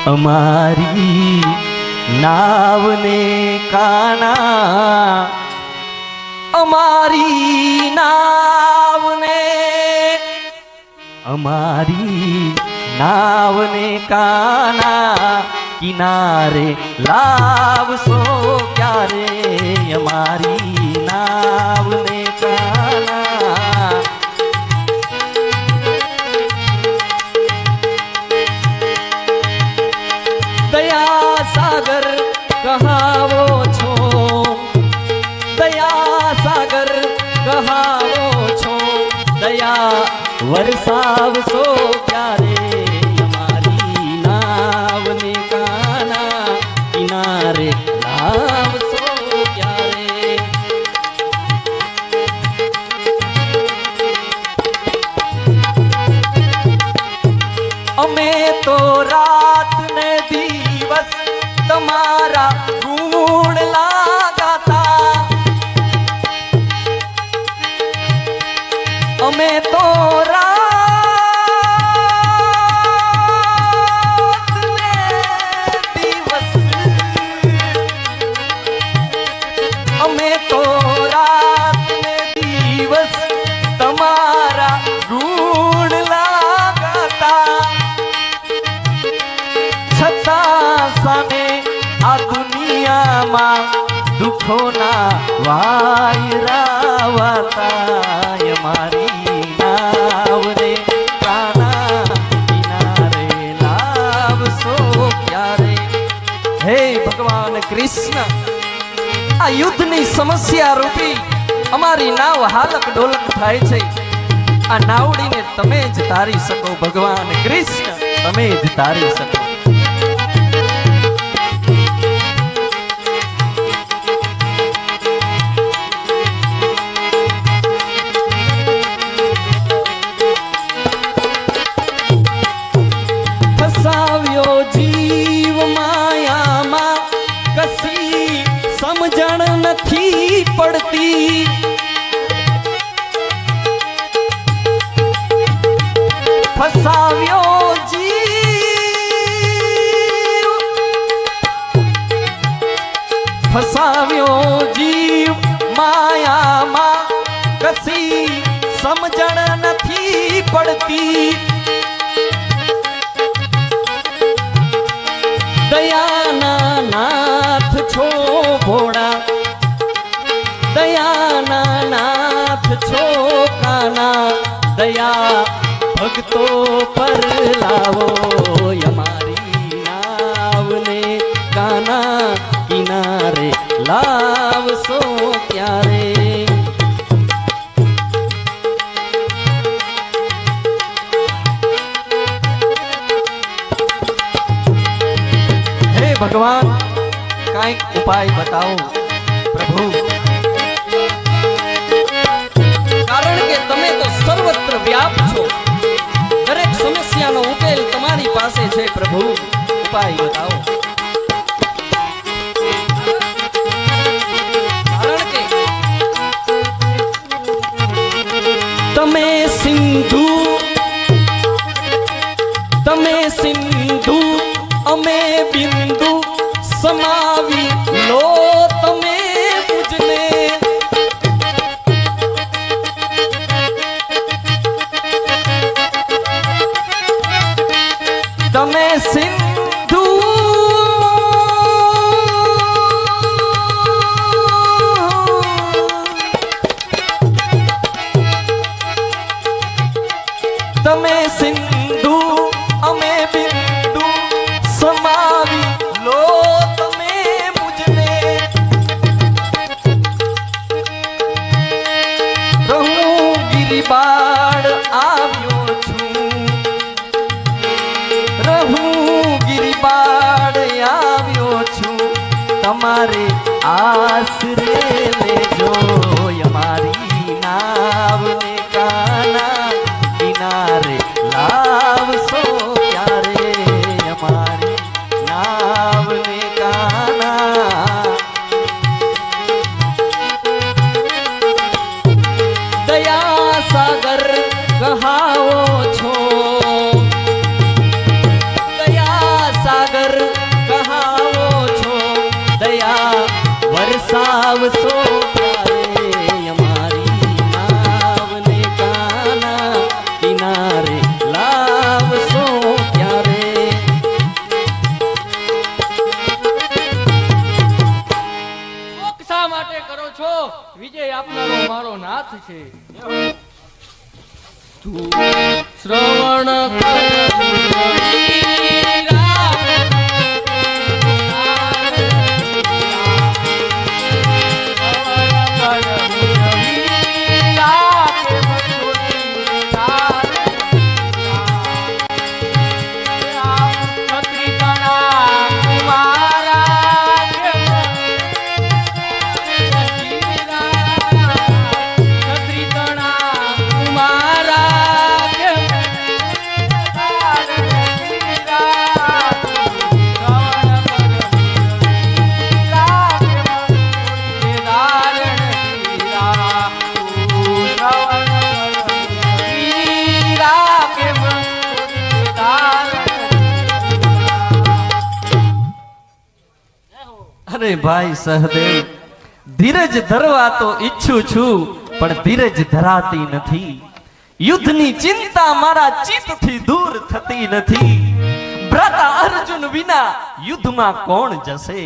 અમારી નાવને કાના, અમારી નાવને, અમારી નાવને કાના કિનારે લાવશો ક્યારે, અમારી નાવને કાના. દયા સાગર કહાવો છો, દયા સાગર કહાવો છો, દયા વરસાવશો ક્યારે, અમારી નાવને કાના કિનારે લાવશો ક્યારે. અમે તો રાત ને દિવસ તમારા ગુણ લાગાતા, અમે તો રાત ને દિવસ, અમે તો રાત ને દિવસ તમારા ગુણ લાગાતા, છતાં સામે આ દુનિયામાં દુઃખોના વાયરા વાતા, અમારી નાવને કાના કિનારે લાવશો ક્યારે. હે ભગવાન કૃષ્ણ, આ યુદ્ધની સમસ્યા રૂપી અમારી નાવ હાલક ડોલક થાય છે, આ નાવડીને તમે જ તારી શકો ભગવાન કૃષ્ણ, તમે જ તારી શકો. ફસાવ્યો જીવ માયામાં કશી સમજણ નથી પડતી, ફસાવ્યો જીવ, ફસાવ્યો જીવ માયામાં કશી સમજણ નથી પડતી, દયાના નાથ છો ભોળા, દયાના નાથ છો કાના, દયા ભક્તો પર લાવો, અમારી નાવને કાના કિનારે લાવશો ક્યારે. હે ભગવાન, કાંઈક ઉપાય બતાવો પ્રભુ, કારણ કે તમે તો સર્વત્ર વ્યાપ છો, દરેક સમસ્યાનો ઉકેલ તમારી પાસે છે પ્રભુ, ઉપાય બતાવો. કારણ કે તમે સિંધુ, તમે સિંધુ અમે બિંદુ સમાવી લો તમે મુજને, તમે સિંધુ, તમે સિંધુ અમે બિંદુ સમાવી લો તમે મુજને, રહું ગિરિબાળ આવ્યો છું, રહું ગિરિબાળ આવ્યો છું, તમારે આશરે લેજો, અમારી નાવને કાના કિનારે લાવશો ક્યારે, અમારી નાવને કાના. દયા સાગર કહાવો છો, દયા સાગર લાવશો ત્યારે અમારી નાવને કાના કિનારે લાવશો ત્યારે. શોક શા માટે કરો છો? વિજય આપનારો મારો નાથ છે. તું શ્રવણ કર વીરા, અરે ભાઈ સહદેવ, ધીરજ ધરવા તો ઈચ્છું છું પણ ધીરજ ધરાતી નથી. યુદ્ધની ચિંતા મારા ચિત્તથી દૂર થતી નથી. ભ્રાતા અર્જુન વિના યુદ્ધમાં કોણ જશે?